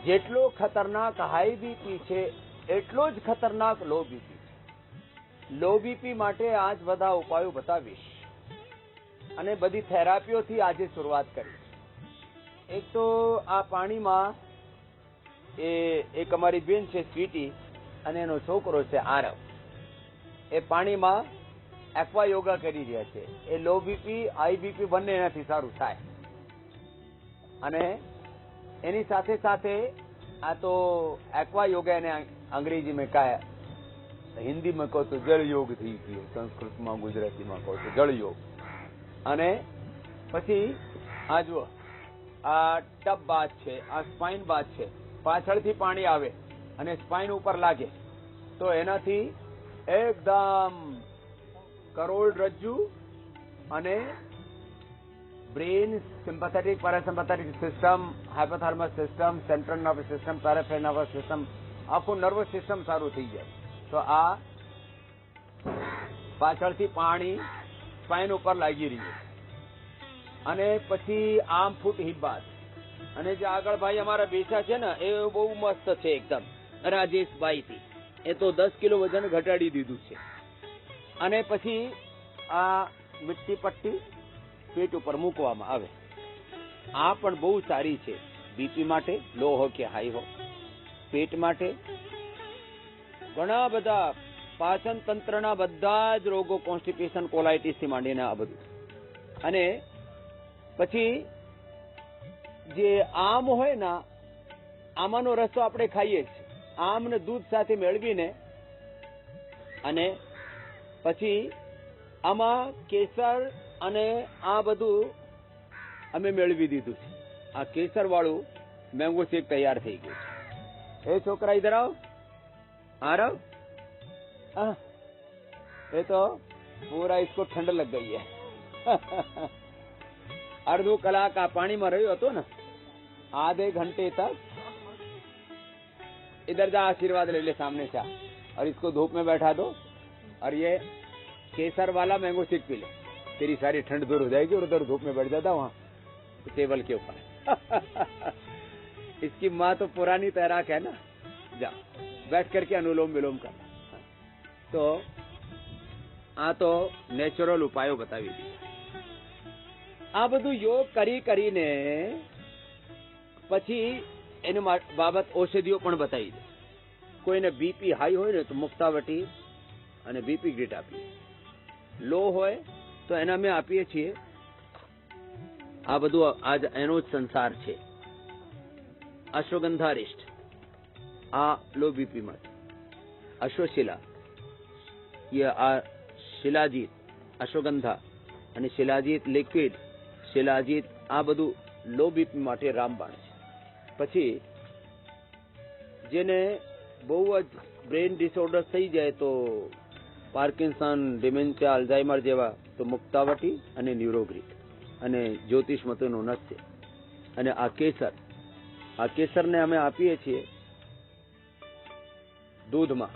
જેટલો ખતરનાક high BP છે એટલો જ ખતરનાક લો બીપી છે. લો બીપી માટે આજ બધા ઉપાયો બતાવીશ અને બધી થેરાપીઓથી આજે શરૂઆત કરીશ. એક તો આ પાણીમાં એક અમારી બેન છે સ્વીટી અને એનો છોકરો છે આરવ, એ પાણીમાં એક્વા યોગા કરી રહ્યા છે. એ લો બીપી હાઈ બીપી બંને એનાથી સારું થાય. અને એની સાથે સાથે આ તો एक्वा योगा ने अंग्रेजी में कहा, हिंदी में કહો તો જળ યોગ થઈ ગયો, સંસ્કૃતમાં ગુજરાતીમાં કહો તો જળ યોગ. અને પછી આ જુઓ આ ટબ બાથ છે, આ સ્પાઇન બાથ છે. પાછળથી પાણી આવે અને સ્પાઇન ઉપર લાગે તો એનાથી એકદમ કરોડરજ્જુ અને brain, sympathetic, parasympathetic system, hypothalamus system, central nervous system, peripheral nervous system, આખું નર્વસ સિસ્ટમ સારું થઈ જાય. તો આ પાછળથી પાણી સ્પાઇન ઉપર લાગી રહ્યું. અને પછી આર્મ ફૂટ હિપ બાથ. અને જે આગળ ભાઈ અમારા બેસા છે ને એ બહુ મસ્ત છે એકદમ, રાજેશભાઈ થી. એ તો 10 કિલો વજન ઘટાડી દીધું છે. અને પછી આ મીઠી પટ્ટી પેટ ઉપર મૂકવામાં આવે. આ પણ બહુ સારી છે બીપી માટે, લો હોય કે હાઈ હોય. પેટ માટે ઘણા બધા પાચન તંત્રના બધા જ રોગો, કોન્સ્ટિપેશન, કોલાઇટિસ થી માંડીને આ બધું. અને પછી જે આમ હોય ને, આમાંનો રસો આપણે ખાઈએ છીએ, આમને દૂધ સાથે મેળવીને અને પછી આમાં કેસર અને આ બધું અમે મેળવી દીધું છે. આ કેસર વાળું મેંગો શેક તૈયાર થઈ ગયું છે. એ છોકરા ઇધર આવો, आरव, ये तो पूरा इसको ठंड लग गई है. अर्धो कलाक आ पानी में रह्यो હતો ને, आधे घंटे तक इधर जा, आशीर्वाद ले ले सामने से, और इसको धूप में बैठा दो और ये केसर वाला मैंगो शेक पी ले, तेरी सारी ठंड दूर हो जाएगी. और उधर धूप में बैठ जाता वहाँ टेबल के ऊपर. इसकी माँ तो पुरानी तैराक है ना, जा बैठ करके अनुलोम विलोम करना. तो आ तो नेचुरल उपायों बतावी दी. આ બધું યોગ કરી કરીને પછી એની બાબત ઔષધિઓ પણ બતાવી દે. કોઈને બીપી હાઈ હોય ને તો મુક્તાવટી અને બીપી ગ્રીટ આપીએ. લો હોય તો એના અમે આપીએ છીએ. આ બધું આજ એનો જ સંસાર છે. અશ્વગંધારિષ્ટ આ લો બીપી માટે, અશ્વશિલા, આ શિલાજીત, અશ્વગંધા અને શિલાજીત લિક્વિડ, શિલાજીત, આ બધું લો બીપી માટે રામબાણ છે. પછી જેને બહુ જ બ્રેન ડિસઓર્ડર થઈ જાય તો પાર્કિન્સન, ડિમેન્શિયા, અલ્ઝાઇમર જેવા, તો મુક્તાવટી અને ન્યુરોગ્રીટ અને જ્યોતિષમતીનો નસ છે. અને આ કેસરને અમે આપીએ છીએ દૂધમાં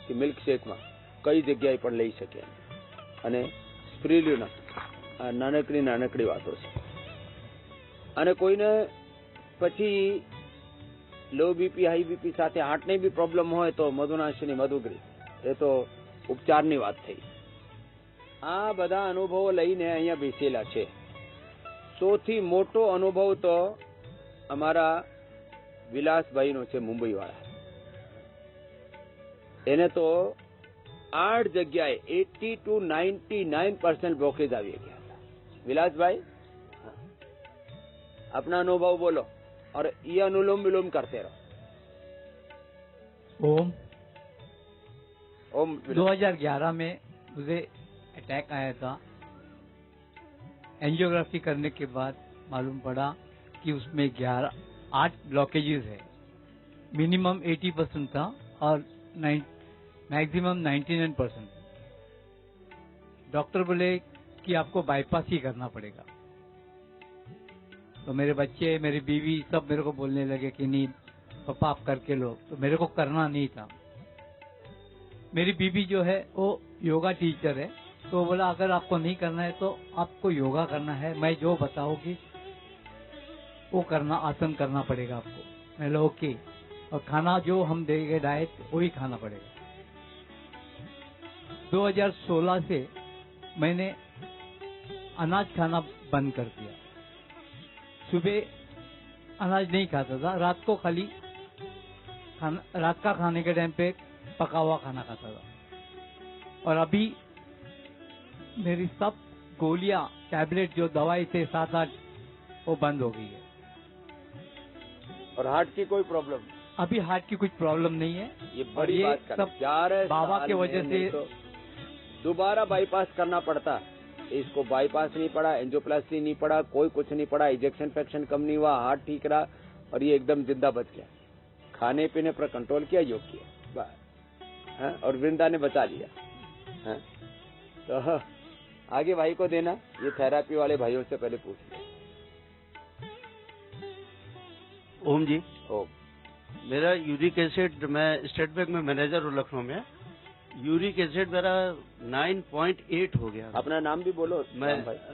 કે મિલ્ક શેકમાં, કઈ જગ્યાએ પણ લઈ શકે. અને સ્પ્રિલ્યુના, આ નાનકડી વાતો છે. અને કોઈને પછી લો બીપી હાઈ બીપી સાથે હાર્ટની બી પ્રોબ્લેમ હોય તો મધુનાશિની મધુગ્રી, એ તો ઉપચારની વાત થઈ. આ બધા અનુભવો લઈને અહીંયા બેસેલા છે. સૌથી મોટો અનુભવ તો અમારા વિલાસભાઈનો છે, મુંબઈ વાળા. એને તો 8 જગ્યાએ 80 to 99% બ્લોકેજ આવી ગયા હતા. विलासभाई अपना अनुभव बोलो और ये अनुलोम विलोम करते रहो. ओम 2011 में मुझे अटैक आया था. एंजियोग्राफी करने के बाद मालूम पड़ा कि उसमें 8 ब्लॉकेजेस है. मिनिमम 80% था और मैक्सिमम 99%. डॉक्टर बोले कि आपको बाईपास ही करना पड़ेगा. तो मेरे बच्चे, मेरी बीवी सब मेरे को बोलने लगे कि नहीं पापा आप करके लो. तो मेरे को करना नहीं था. मेरी बीवी जो है वो योगा टीचर है, तो बोला अगर आपको नहीं करना है तो आपको योगा करना है, मैं जो बताऊंगी वो करना, आसन करना पड़ेगा आपको. मैं बोला ओके, और खाना जो हम देंगे डाइट वही खाना पड़ेगा। 2016 से मैंने अनाज खाना बंद कर दिया। सुबह अनाज नहीं खाता था, रात को खाली रात का खाने के टाइम पे पका हुआ खाना खाता था। और अभी मेरी सब गोलियां, टैबलेट जो दवाई थे 7-8 वो बंद हो गई है। और हार्ट की कोई प्रॉब्लम? अभी हार्ट की कुछ प्रॉब्लम नहीं है। ये बड़ी बात कर, सब 4 बाबा साल के वजह में से नहीं तो दोबारा बाईपास करना पड़ता। इसको बाईपास नहीं पड़ा, एंजियोप्लास्टी नहीं पड़ा, कोई कुछ नहीं पड़ा, इजेक्शन फैक्शन कम नहीं हुआ, हार्ट ठीक रहा और ये एकदम जिंदा बच गया। खाने पीने पर कंट्रोल किया, योग किया बस, और वृंदा ने बचा लिया। तो आगे भाई को देना, ये थेरापी वाले भाइयों से पहले पूछ लिया। ओम जी, ओम, मेरा यूरिक एसिड, मैं स्टेट बैंक में मैनेजर हूँ लखनऊ में। यूरिक एसिड मेरा 9.8 हो गया। अपना नाम भी बोलो। मैं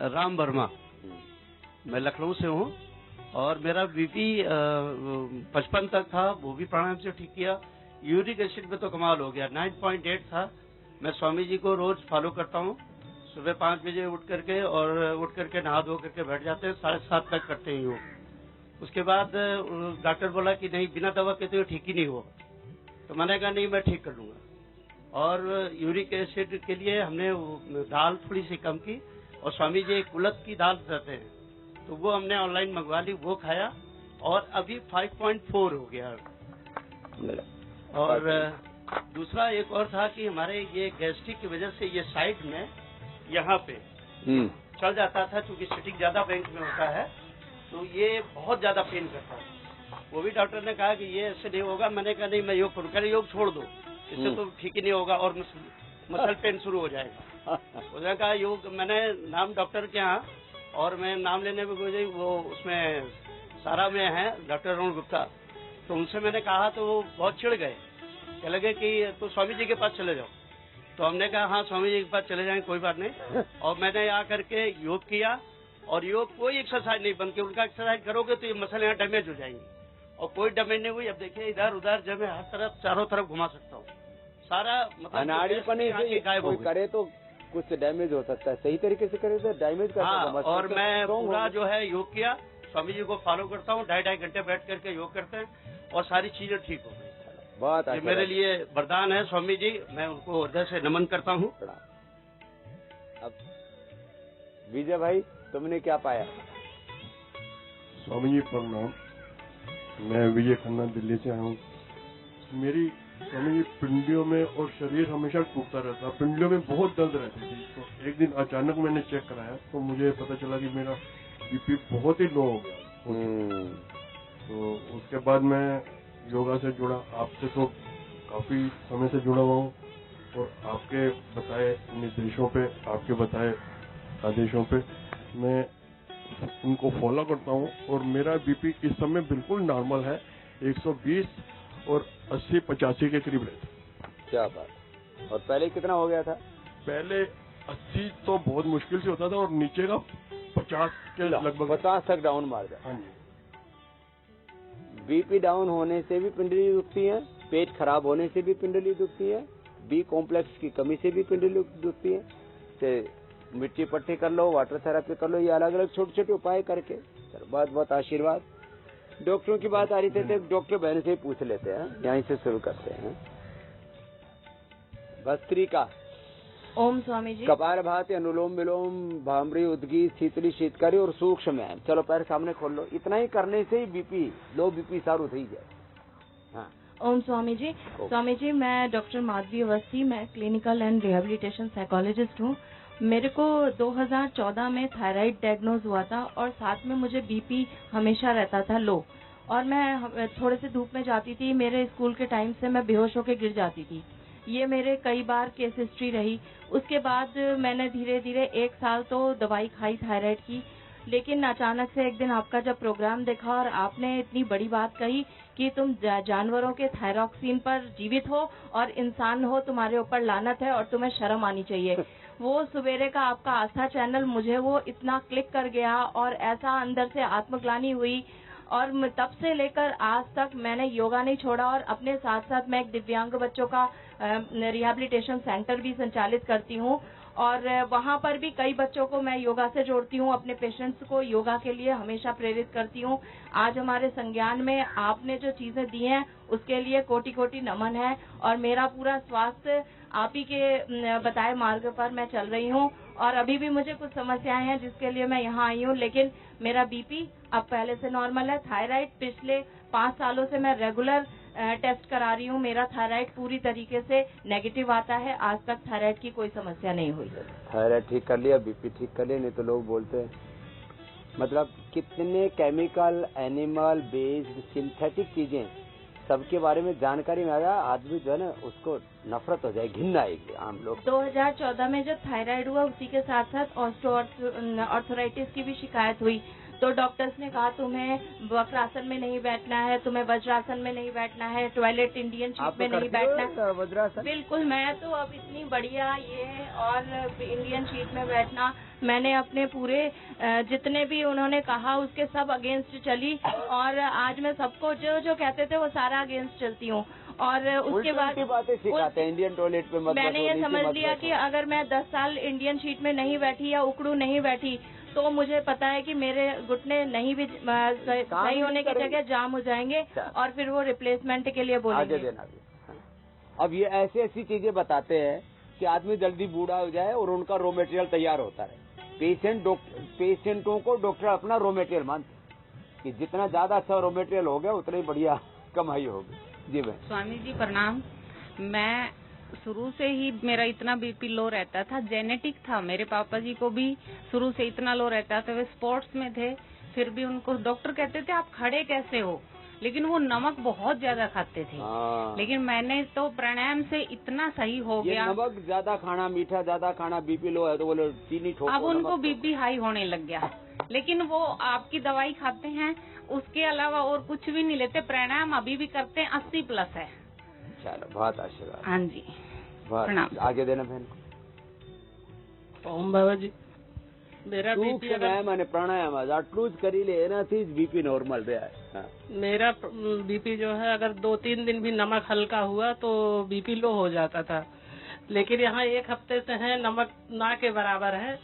राम वर्मा, मैं लखनऊ से हूँ। और मेरा बीपी 55 तक था, वो भी प्राणायाम से ठीक किया। यूरिक एसिड में तो कमाल हो गया, 9.8 था। मैं स्वामी जी को रोज फॉलो करता हूँ। सुबह 5 बजे उठ करके नहा धो करके बैठ जाते हैं, 7:30 तक करते हैं योग। उसके बाद डॉक्टर बोला कि नहीं, बिना दवा के तो ये ठीक ही नहीं होगा। तो मैंने कहा नहीं, मैं ठीक कर लूंगा। और यूरिक एसिड के लिए हमने दाल थोड़ी सी कम की, और स्वामी जी एक उड़द की दाल देते हैं, तो वो हमने ऑनलाइन मंगवा ली, वो खाया और अभी 5.4 हो गया। और दूसरा एक और था कि हमारे ये गैस्ट्रिक की वजह से ये साइड में यहाँ पे चल जाता था, क्योंकि सिटिंग ज्यादा बैंक में होता है, तो ये बहुत ज्यादा पेन करता है। वो भी डॉक्टर ने कहा कि ये ऐसे नहीं होगा। मैंने कहा नहीं, मैं योग करूँ। कह योग छोड़ दो, इससे तो ठीक ही नहीं होगा और मसल पेन शुरू हो जाएगा। उसने कहा योग, मैंने नाम डॉक्टर के यहाँ, और मैं नाम लेने में गई, वो उसमें सारा में है डॉक्टर अरुण गुप्ता, तो उनसे मैंने कहा तो वो बहुत चिढ़ गए, कह लगे कि तो स्वामी जी के पास चले जाओ। तो हमने कहा हाँ, स्वामी जी के पास चले जाएंगे, कोई बात नहीं। और मैंने आकर के योग किया, और योग कोई एक्सरसाइज नहीं, बन के उनका एक्सरसाइज करोगे तो ये मसल यहाँ डैमेज हो जाएंगे, और कोई डैमेज नहीं हुई। अब देखिए इधर उधर जब मैं हर तरफ चारों तरफ घुमा सकता हूँ, सारा मतलब अनाड़ीपने से गायब हो कोई गई। करे तो कुछ डैमेज हो सकता है, सही तरीके से करे तो डैमेज कर हाँ, सकता है। और मैं पूरा जो है योग किया, स्वामी जी को फॉलो करता हूँ, 2.5 घंटे बैठ करके योग करते हैं, और सारी चीजें ठीक हो गई। बहुत ये मेरे लिए वरदान है स्वामी जी, मैं उनको हृदय से नमन करता हूँ। अब विजय भाई, तुमने क्या पाया? स्वामी जी प्रणाम, मैं विजय खन्ना दिल्ली से आया हूँ। मेरी स्वामी जी पिंडियों में और शरीर हमेशा टूटता रहता, पिंडियों में बहुत दर्द रहती थी। तो एक दिन अचानक मैंने चेक कराया तो मुझे पता चला कि मेरा बीपी बहुत ही लो हो गया। तो उसके बाद मैं योगा से जुड़ा, आपसे तो काफी समय से जुड़ा हुआ हूँ, और आपके बताए निर्देशों पे, आपके बताए आदेशों पे मैं उनको फॉलो करता हूँ, और मेरा बीपी इस समय बिल्कुल नॉर्मल है, 120 और 80-85 के करीब रहता है। क्या बात। और पहले कितना हो गया था? पहले 80 तो बहुत मुश्किल से होता था, और नीचे का 50 के लगभग, 50 तक डाउन मार गया। हाँ जी। बीपी डाउन होने से भी पिंडली दुखती है, पेट खराब होने से भी पिंडली दुखती है, बी कॉम्प्लेक्स की कमी से भी पिंडली दुखती है। तो मिट्टी पट्टी कर लो, वाटर थेरेपी कर लो, ये अलग अलग छोटे छोटे उपाय करके। बहुत बहुत आशीर्वाद। डॉक्टरों की बात आ रही थी, डॉक्टर बहन से पूछ लेते हैं, यहीं से शुरू करते हैं। भस्त्रिका, ओम स्वामी जी। कपालभाति, अनुलोम विलोम, भामरी, उद्गीत, शीतली, शीतकारी और सूक्ष्म है। चलो पैर सामने खोल लो। इतना ही करने से ही बीपी, लो बीपी सारू थी जाए। हाँ। ओम स्वामी जी। स्वामी जी, मैं डॉक्टर माधवी अवस्थी, मैं क्लिनिकल एंड रिहेबिलिटेशन साइकोलॉजिस्ट हूँ। मेरे को 2014 में थायराइड डायग्नोज हुआ था, और साथ में मुझे बीपी हमेशा रहता था लो, और मैं थोड़े से धूप में जाती थी, मेरे स्कूल के टाइम से मैं बेहोश होकर गिर जाती थी। ये मेरे कई बार केस हिस्ट्री रही। उसके बाद मैंने धीरे धीरे 1 साल तो दवाई खाई थायराइड की, लेकिन अचानक से एक दिन आपका जब प्रोग्राम देखा और आपने इतनी बड़ी बात कही कि तुम जानवरों के थायरॉक्सिन पर जीवित हो और इंसान हो, तुम्हारे ऊपर लानत है और तुम्हें शर्म आनी चाहिए। वो सवेरे का आपका आस्था चैनल, मुझे वो इतना क्लिक कर गया, और ऐसा अंदर से आत्मग्लानि हुई, और तब से लेकर आज तक मैंने योगा नहीं छोड़ा। और अपने साथ साथ मैं एक दिव्यांग बच्चों का रिहैबिलिटेशन सेंटर भी संचालित करती हूँ और वहाँ पर भी कई बच्चों को मैं योगा से जोड़ती हूँ। अपने पेशेंट्स को योगा के लिए हमेशा प्रेरित करती हूँ। आज हमारे संज्ञान में आपने जो चीजें दी हैं उसके लिए कोटि कोटि नमन है। और मेरा पूरा स्वास्थ्य आप ही के बताए मार्ग पर मैं चल रही हूँ। और अभी भी मुझे कुछ समस्याएं हैं जिसके लिए मैं यहाँ आई हूँ, लेकिन मेरा बीपी अब पहले से नॉर्मल है। थायराइड पिछले 5 सालों से मैं रेगुलर टेस्ट करा रही हूँ। मेरा थायराइड पूरी तरीके से नेगेटिव आता है। आज तक थायराइड की कोई समस्या नहीं हुई। थायराइड ठीक कर लिया, बीपी ठीक कर लिया, नहीं तो लोग बोलते हैं मतलब कितने केमिकल, एनिमल बेस्ड, सिंथेटिक चीजें, सबके बारे में जानकारी में आया आदमी जो है ना उसको नफरत हो जाए, घिन आएगी आम लोग। 2014 में जब थायराइड हुआ उसी के साथ साथ ऑर्थराइटिस की भी शिकायत हुई। तो डॉक्टर्स ने कहा तुम्हें वक्रासन में नहीं बैठना है, तुम्हें वज्रासन में नहीं बैठना है, टॉयलेट इंडियन शीट में नहीं बैठना है। वज्रासन बिल्कुल, मैं तो अब इतनी बढ़िया ये और इंडियन शीट में बैठना, मैंने अपने पूरे जितने भी उन्होंने कहा उसके सब अगेंस्ट चली। और आज मैं सबको जो जो कहते थे वो सारा अगेंस्ट चलती हूँ। और उसके बाद बातें सिखाते हैं, इंडियन टॉयलेट पे मत मैंने ये बैठो, समझ नीचे लिया मत कि बैठो। अगर मैं 10 साल इंडियन शीट में नहीं बैठी या उकड़ू नहीं बैठी तो मुझे पता है कि मेरे घुटने नहीं भी सही होने की जगह जाम हो जाएंगे और फिर वो रिप्लेसमेंट के लिए आगे बोलेंगे। देना भी। हाँ। अब ये ऐसी ऐसी चीजें बताते हैं कि आदमी जल्दी बूढ़ा हो जाए और उनका रॉ मटेरियल तैयार होता है। पेशेंटों को डॉक्टर अपना रॉ मटेरियल मानते हैं कि जितना ज्यादा अच्छा रॉ मटेरियल हो गया उतनी बढ़िया कमाई होगी। जी भाई। स्वामी जी प्रणाम। मैं शुरू से ही मेरा इतना बीपी लो रहता था, जेनेटिक था। मेरे पापा जी को भी शुरू से इतना लो रहता था। वे स्पोर्ट्स में थे, फिर भी उनको डॉक्टर कहते थे आप खड़े कैसे हो, लेकिन वो नमक बहुत ज्यादा खाते थे। लेकिन मैंने तो प्राणायाम से इतना सही हो गया। नमक ज्यादा खाना, मीठा ज्यादा खाना, बीपी लो है तो बोले चीनी ठोको। अब उनको बीपी हाई होने लग गया, लेकिन वो आपकी दवाई खाते हैं, उसके अलावा और कुछ भी नहीं लेते। प्राणायाम अभी भी करते हैं, 80+ है। चलो बहुत आशीर्वाद। हाँ जी, प्रणाम। आगे देना बहन को। ओम बाबा जी, मेरा बीपी मैंने प्राणायाम आटलू ज करी ले एनाथी ज बीपी नॉर्मल रहा है। हाँ। मेरा बीपी जो है अगर 2-3 दिन भी नमक हल्का हुआ तो बीपी लो हो जाता था, लेकिन यहाँ 1 हफ्ते से है नमक ना के बराबर है,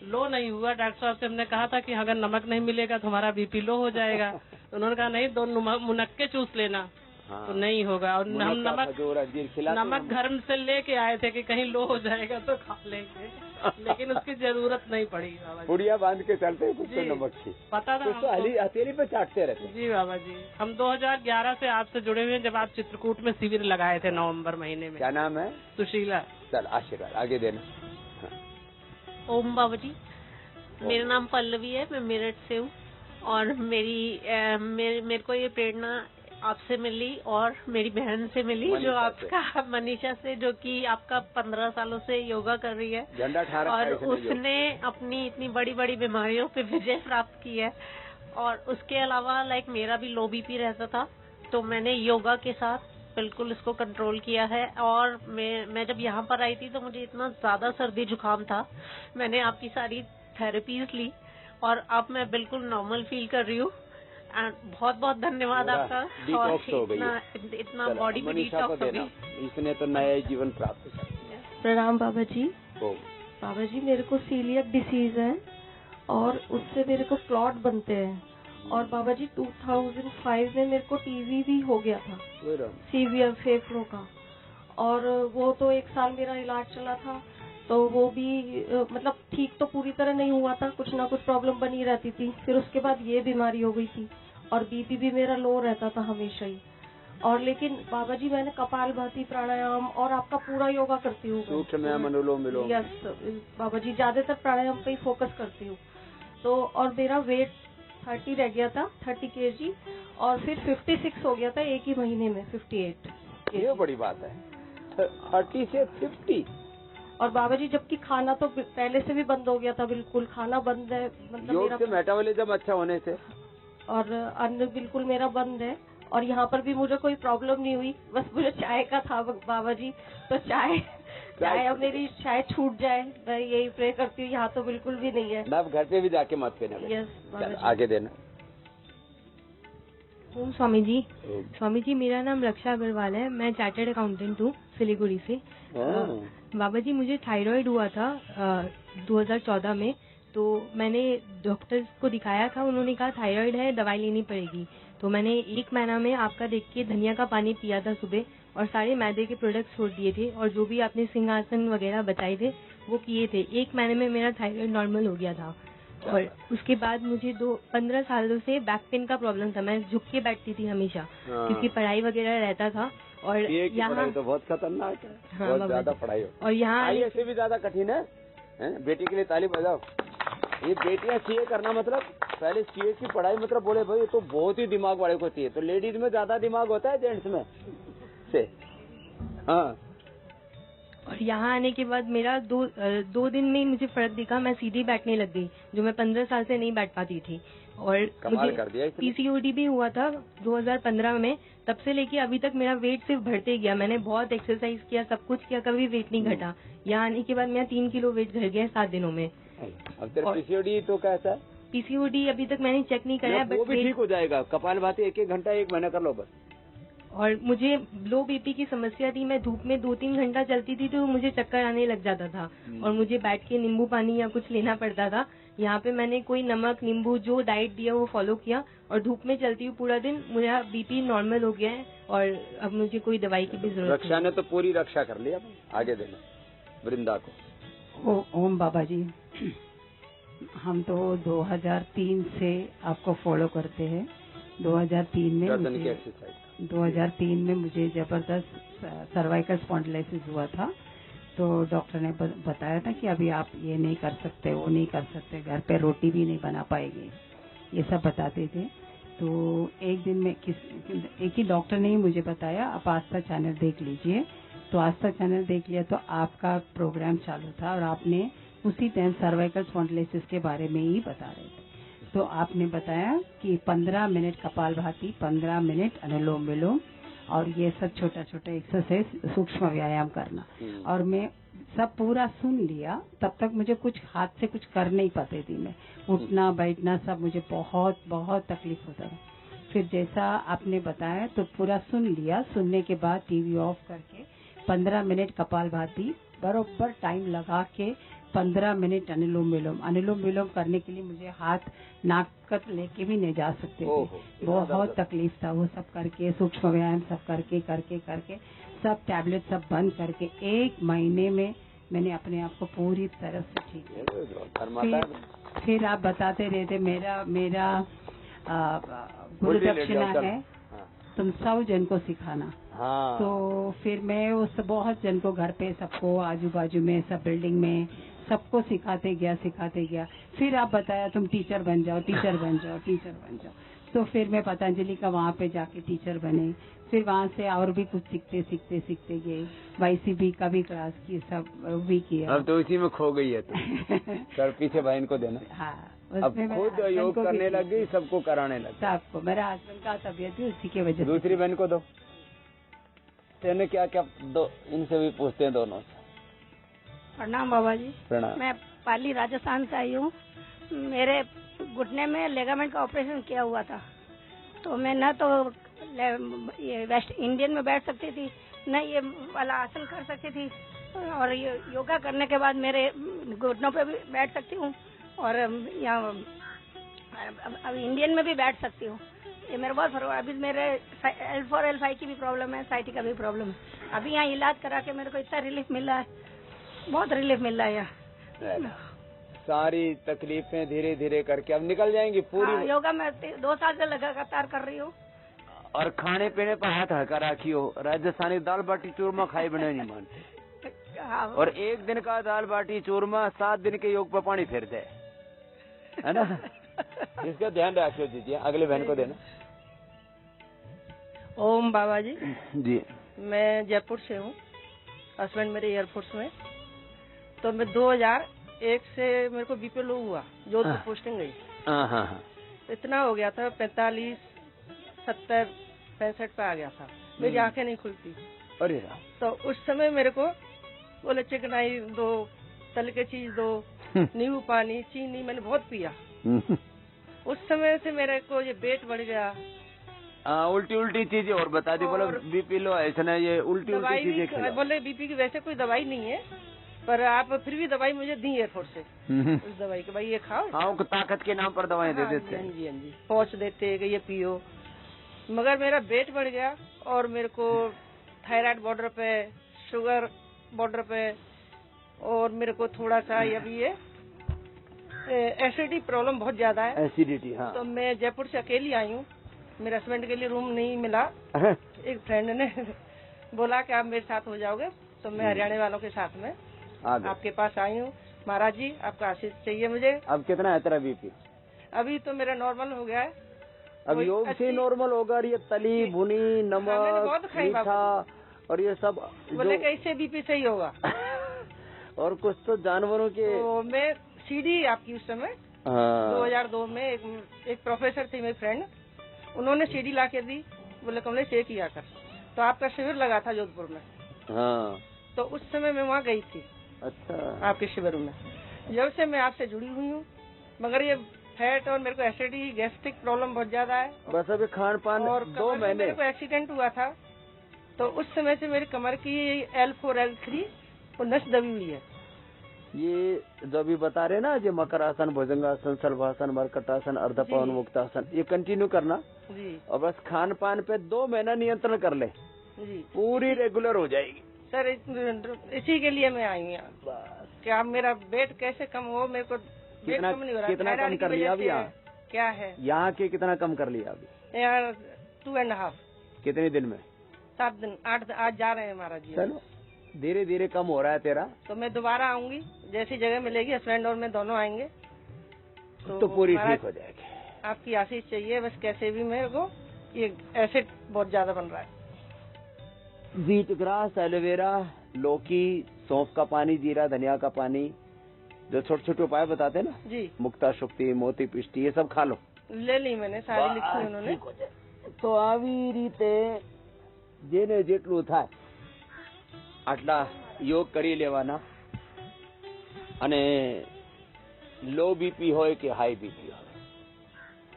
लो नहीं हुआ। डॉक्टर साहब से हमने कहा था कि अगर नमक नहीं मिलेगा तो हमारा बीपी लो हो जाएगा। उन्होंने कहा नहीं, 2 मुनक्के चूस लेना। हाँ। तो नहीं होगा। और हम नमक घर से लेके आए थे कि कहीं लो हो जाएगा तो खा लेंगे, लेकिन उसकी जरूरत नहीं पड़ी। पुड़िया बांध के चलते कुछ तो नमक की पता था, तो हथेली पे चाटते रहते। जी बाबा जी, हम 2011 से आपसे जुड़े हुए हैं, जब आप चित्रकूट में शिविर लगाए थे नवंबर महीने में। क्या नाम है? सुशीला। चल आशीर्वाद आगे देना। ओम बाबा जी, मेरा नाम पल्लवी है, मैं मेरठ से हूँ और मेरे को ये प्रेरणा आपसे मिली और मेरी बहन से मिली, जो आपका मनीषा से, जो कि आपका 15 सालों से योगा कर रही है और उसने अपनी इतनी बड़ी बड़ी बीमारियों पे विजय प्राप्त की है। और उसके अलावा मेरा भी लो बीपी रहता था, तो मैंने योगा के साथ बिल्कुल इसको कंट्रोल किया है। और मैं जब यहाँ पर आई थी तो मुझे इतना ज्यादा सर्दी जुकाम था, मैंने आपकी सारी थेरेपीज ली और अब मैं बिल्कुल नॉर्मल फील कर रही हूँ। बहुत बहुत धन्यवाद आपका। और इतना बॉडी में डिटॉक्स हो गई, इसने तो नया जीवन प्राप्त किया। प्रणाम बाबा जी। बाबा जी, मेरे को सीलियक डिसीज है और उससे मेरे को क्लॉट बनते हैं। और बाबा जी 2005 में मेरे को टीवी भी हो गया था, सीवियर फेफड़ों का, और वो तो 1 साल मेरा इलाज चला था। तो वो भी मतलब ठीक तो पूरी तरह नहीं हुआ था, कुछ ना कुछ प्रॉब्लम बनी रहती थी। फिर उसके बाद ये बीमारी हो गई थी और बीपी भी मेरा लो रहता था हमेशा ही। और लेकिन बाबा जी मैंने कपालभाति, प्राणायाम और आपका पूरा योगा करती हूँ। यस बाबा जी, ज्यादातर प्राणायाम पे ही फोकस करती हूँ। तो और मेरा वेट 30 रह गया था, 30 kg, और फिर 56 हो गया था एक ही महीने में, 58। ये बड़ी बात है, 30 से 50। और बाबा जी जबकि खाना तो पहले से भी बंद हो गया था, बिल्कुल खाना बंद है, मतलब योग से मेटाबॉलिज्म अच्छा होने से, और अन्न बिल्कुल मेरा बंद है। और यहाँ पर भी मुझे कोई प्रॉब्लम नहीं हुई, बस मुझे चाय का था बाबा जी, तो चाय अब मेरी शायद छूट जाए, मैं यही प्रे करती हूँ। यहाँ तो बिल्कुल भी नहीं है। अब घर पे भी जाके मत पीना। यस, आगे देना। ओम स्वामी जी। स्वामी जी, मेरा नाम रक्षा अग्रवाल है, मैं चार्टर्ड अकाउंटेंट हूँ सिलीगुड़ी से। बाबा जी, मुझे थायराइड हुआ था 2014 में, तो मैंने डॉक्टर्स को दिखाया था, उन्होंने कहा थायराइड है, दवाई लेनी पड़ेगी। तो मैंने 1 महीना में आपका देख के धनिया का पानी पिया था सुबह, और सारे मैदे के प्रोडक्ट्स छोड़ दिए थे, और जो भी आपने सिंहासन वगैरह बताए थे वो किए थे। 1 महीने में मेरा थायराइड नॉर्मल हो गया था। और उसके बाद मुझे 15 सालों से बैक पेन का प्रॉब्लम था, मैं झुक के बैठती थी हमेशा, क्योंकि पढ़ाई वगैरह रहता था। और यहाँ तो बहुत खतरनाक है, हाँ, बहुत ज्यादा पढ़ाई हो। और यहाँ से भी ज्यादा कठिन है, बेटी के लिए ताली बजाओ। ये बेटियां सीए करना मतलब, पहले सीए की पढ़ाई मतलब बोले भाई ये तो बहुत ही दिमाग वाले को चाहिए, तो लेडीज में ज्यादा दिमाग होता है जेंट्स में से। हाँ। और यहाँ आने के बाद मेरा दो दिन में ही मुझे फर्क दिखा, मैं सीधी बैठने लग गई, जो मैं 15 साल से नहीं बैठ पाती थी। और मुझे पीसीओडी भी हुआ था 2015 में, तब से लेके अभी तक मेरा वेट सिर्फ बढ़ते गया। मैंने बहुत एक्सरसाइज किया, सब कुछ किया, कभी वेट नहीं घटा। यहाँ आने के बाद मेरा 3 किलो वेट घट गया 7 दिनों में। अब तेरा पीसीओडी तो कैसा है? पीसीओडी अभी तक मैंने चेक नहीं कराया, बट वो भी ठीक हो जाएगा। कपालभाति 1-1 घंटा 1 महीना कर लो बस। और मुझे लो बीपी की समस्या थी, मैं धूप में 2-3 घंटा चलती थी तो मुझे चक्कर आने लग जाता था, और मुझे बैठ के नींबू पानी या कुछ लेना पड़ता था। यहाँ पे मैंने कोई नमक नींबू जो डाइट दिया वो फॉलो किया, और धूप में चलती हूँ पूरा दिन, मेरा बीपी नॉर्मल हो गया है, और अब मुझे कोई दवाई की भी जरूरत नहीं। रक्षा ने तो पूरी रक्षा कर लिया, आगे देना वृंदा को। ओम बाबा जी, हम तो 2003 से आपको फॉलो करते हैं। 2003 में मुझे जबरदस्त सर्वाइकल स्पॉन्डिलोसिस हुआ था, तो डॉक्टर ने बताया था कि अभी आप ये नहीं कर सकते, वो नहीं कर सकते, घर पे रोटी भी नहीं बना पाएंगे, ये सब बताते थे। तो एक दिन में एक ही डॉक्टर ने ही मुझे बताया आप आस्था चैनल देख लीजिए। तो आस्था चैनल देख लिया तो आपका प्रोग्राम चालू था, और आपने उसी टाइम सर्वाइकल स्पॉन्डिलोसिस के बारे में ही बता रहे थे। तो आपने बताया कि 15 मिनट कपालभाति, 15 मिनट अनुलोम विलोम, और ये सब छोटा छोटा एक्सरसाइज सूक्ष्म व्यायाम करना। और मैं सब पूरा सुन लिया, तब तक मुझे कुछ हाथ से कुछ कर नहीं पाती थी, मैं उठना बैठना सब मुझे बहुत बहुत तकलीफ होता था। फिर जैसा आपने बताया तो पूरा सुन लिया, सुनने के बाद टीवी ऑफ करके 15 मिनट कपालभाति बरोबर टाइम लगा के 15 मिनट अनुलोम विलोम करने के लिए मुझे हाथ नाक तक लेके भी नहीं जा सकते थे, बहुत तकलीफ था। वो सब करके सूक्ष्म व्यायाम सब करके सब टैबलेट सब बंद करके 1 महीने में मैंने अपने आप को पूरी तरह से ठीक किया। फिर आप बताते रहे थे मेरा गुरु दक्षिणा है तुम 100 जन को सिखाना। हाँ। तो फिर मैं उस बहुत जन को घर पे सबको आजू बाजू में सब बिल्डिंग में सबको सिखाते गया। फिर आप बताया तुम टीचर बन जाओ। तो फिर मैं पतंजलि का वहाँ पे जाके टीचर बने। फिर वहाँ से और भी कुछ सीखते गए। YCB का भी क्लास की, सब भी किया। अब तो इसी में खो गई है तुम। कर पीछे बहन को देना। हाँ, अब खुद योग करने लग गई, सबको कराने लग गई। सबको। मेरा हस्बैंड का तबीयत भी उसी की वजह से। दूसरी बहन को दो। तेने क्या दो, इनसे भी पूछते हैं दोनों से। प्रणाम बाबा जी। प्रणाम। मैं पाली राजस्थान से आई हूँ। मेरे घुटने में लेगामेंट का ऑपरेशन किया हुआ था, तो मैं न तो ये वेस्ट इंडियन में बैठ सकती थी, न ये वाला आसन कर सकती थी, और ये योगा करने के बाद मेरे घुटनों पे भी बैठ सकती हूँ, और यहाँ अब इंडियन में भी बैठ सकती हूँ। ये मेरा बहुत फर्क। अभी मेरे L4 L5 की भी प्रॉब्लम है, साइटी का भी प्रॉब्लम है। अभी यहाँ इलाज करा के मेरे को इतना रिलीफ मिल रहा है, बहुत रिलीफ मिल रहा है यहाँ। सारी तकलीफें धीरे धीरे करके अब निकल जाएंगी पूरी। हाँ, योगा मैं 2 साल से लगातार कर रही हूँ। और खाने पीने पर हाथ हल्का रखियो। राजस्थानी दाल बाटी चूरमा खाई बने नहीं मानते। हाँ। और 1 दिन का दाल बाटी चूरमा 7 दिन के योग पर पानी फेर दे, है ना। इसका ध्यान रखियो दीजिए। अगले बहन को देना। ओम बाबा जी। जी। मैं जयपुर से हूँ, हस्बैंड मेरे एयरफोर्स में। तो मैं 2001 से मेरे को बीपी लो हुआ, जोधपुर पोस्टिंग गई। हाँ। इतना हो गया था 45, 70, 65 पे आ गया था। मेरी आंखें नहीं खुलती। अरे। तो उस समय मेरे को बोले चिकनाई दो, तल के चीज दो, नींबू पानी, चीनी मैंने बहुत पिया। उस समय से मेरे को ये वेट बढ़ गया, उल्टी उल्टी चीजें और बता दी, बोलो बीपी लो ऐसा ना, ये उल्टी उल्टी चीजें खिलाओ। बोले बीपी की वैसे कोई दवाई नहीं है, पर आप फिर भी दवाई मुझे दी एयरफोर्स से, उस दवाई के भाई ये खाओ। हाँ, ताकत के नाम पर दवाएं दे देते हैं। हाँ जी, हाँ जी, पहुँच देते कि ये पियो। मगर मेरा वेट बढ़ गया और मेरे को थायराइड बॉर्डर पे, शुगर बॉर्डर पे, और मेरे को थोड़ा सा अभी ये एसिडिटी प्रॉब्लम बहुत ज्यादा है। एसिडिटी, हाँ। तो मैं जयपुर से अकेली आई हूँ, मेरे हस्बैंड के लिए रूम नहीं मिला। एक फ्रेंड ने बोला कि आप मेरे साथ हो जाओगे, तो मैं हरियाणा वालों के साथ में आपके पास आई हूँ। महाराज जी, आपका आशीष चाहिए मुझे। अब कितना है तेरा बीपी? अभी तो मेरा नॉर्मल हो गया है। अब योग से नॉर्मल होगा। और ये तली भुनी, नमक, मीठा और ये सब बोले कि इससे बीपी सही होगा। और कुछ तो जानवरों के। तो मैं सीडी आपकी उस समय 2002 में एक प्रोफेसर थे मेरे फ्रेंड, उन्होंने सीडी ला के दी, बोले कमलेश ये किया कर। तो आपका शिविर लगा था जोधपुर में। हाँ। तो उस समय मैं वहाँ गई थी। अच्छा। आपके शिविर में जब से मैं आपसे जुड़ी हुई हूँ, मगर ये फैट और मेरे को एसिडिटी, गैस्ट्रिक प्रॉब्लम बहुत ज्यादा है। बस अभी खान पान। और 2 महीने मेरे को एक्सीडेंट हुआ था, तो उस समय से मेरी कमर की L4 L3 वो नस दबी हुई है। ये जो अभी बता रहे ना, जो मकरासन, भुजंगासन, सर्वासन, मरकटासन, अर्धपवन मुक्तासन, ये कंटिन्यू करना जी। और बस खान पान पे 2 महीना नियंत्रण कर ले जी, पूरी रेगुलर हो जाएगी। सर इसी के लिए मैं आई हूँ यहाँ कि आप मेरा वेट कैसे कम हो। मेरे को वेट कम नहीं हो रहा। कितना कम कर लिया अभी? यहाँ क्या है, यहाँ के कितना कम कर लिया अभी? यार 2.5। कितने दिन में? 7 दिन, 8 आज जा रहे हैं महाराज जी। चलो धीरे धीरे कम हो रहा है तेरा। तो मैं दोबारा आऊंगी, जैसी जगह मिलेगी, हस्बैंड और मैं दोनों आएंगे तो पूरी ठीक हो जाएगी। आपकी आशीष चाहिए बस, कैसे भी मेरे को ये एसिड बहुत ज्यादा बन रहा है। व्हीट ग्रास, एलोवेरा, लौकी, सौंफ का पानी, जीरा, धनिया का पानी, जो छोटे छोटे उपाय बताते हैं ना जी, मुक्ता शुक्ति, मोती पिष्टी, ये सब खा लो। ले ली मैंने, सारी लिखी उन्होंने। तो આવી રીતે જેને જેટલું થાય આટલા યોગ કરી લેવાના, અને લો બીપી હોય કે હાઈ બીપી હોય,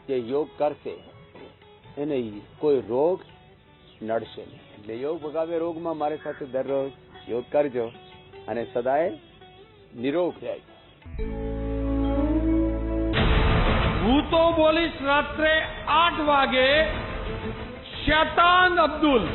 જે યોગ કરશે એને કોઈ રોગ નડશે નહીં. એટલે યોગ ભગાવે રોગમાં મારી સાથે દરરોજ યોગ કરજો અને સદાય નિરોગ રહેજો. હું તો બોલીશ રાત્રે 8 વાગે શૈતાન અબ્દુલ.